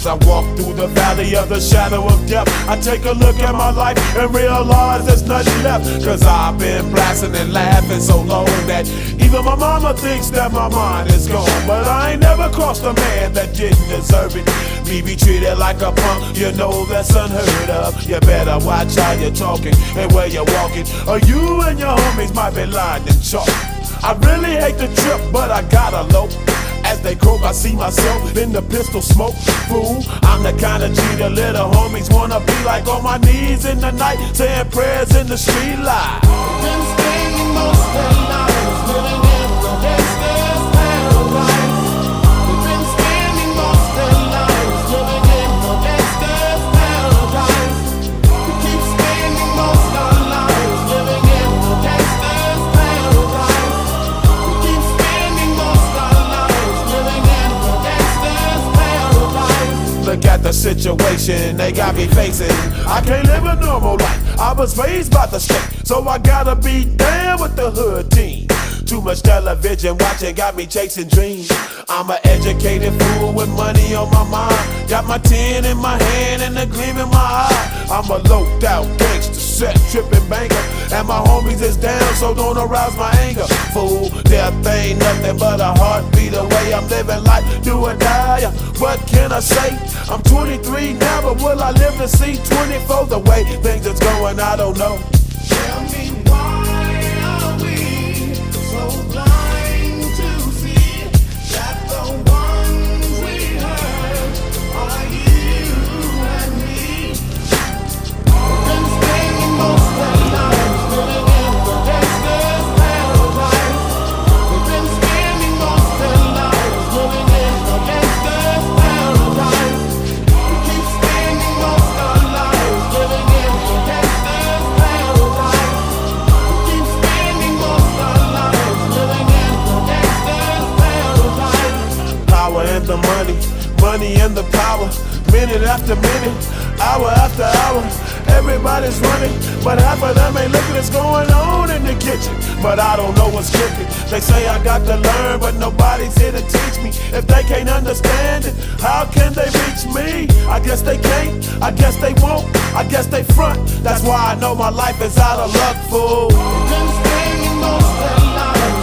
As I walk through the valley of the shadow of death, I take a look at my life and realize there's nothing left. Cause I've been blasting and laughing so long that even my mama thinks that my mind is gone. But I ain't never crossed a man that didn't deserve it. Me be treated like a punk, you know that's unheard of. You better watch how you're talking and where you're walking, or you and your homies might be lined in chalk. I really hate the trip, but I gotta low. As they croak, I see myself in the pistol smoke. Fool, I'm the kind of G the little homies wanna be like, on my knees in the night, saying prayers in the street light. Been spending most of their lives living in the gangster's paradise. We've been spending most of their lives living in the gangster's paradise. We keep spending most of our lives living in the gangster's paradise. We keep spending most of our lives living in the gangster's paradise. Look at the situation they got me facing. I can't live a normal life. I was raised by the state, so I gotta be down with the hood team. Too much television watching got me chasing dreams. I'm an educated fool with money on my mind. Got my tin in my hand and a gleam in my eye. I'm a loped out gangster, set tripping banker, and my homies is down, so don't arouse my anger. Fool, death ain't nothing but a heartbeat away. I'm living life, do or die. What can I say? I'm 23 now, but will I live to see 24? The way things is going, I don't know. Tell me, why are we so blind to see that the ones we hurt are you and me? We've been spending most of our lives living in the gangster's paradise. We've been spending most of our lives living in the gangster's paradise. We keep spending most of our lives living in the gangster's paradise. We keep spending most of our lives living in the gangster's paradise. Power and the money, money and the power. Minute after minute, hour after hour, everybody's running, but half of them ain't looking what's going on in the kitchen. But I don't know what's cooking. They say I got to learn, but nobody's here to teach me. If they can't understand it, how can they reach me? I guess they can't, I guess they won't, I guess they front. That's why I know my life is out of luck, fool. We've been spending most of our lives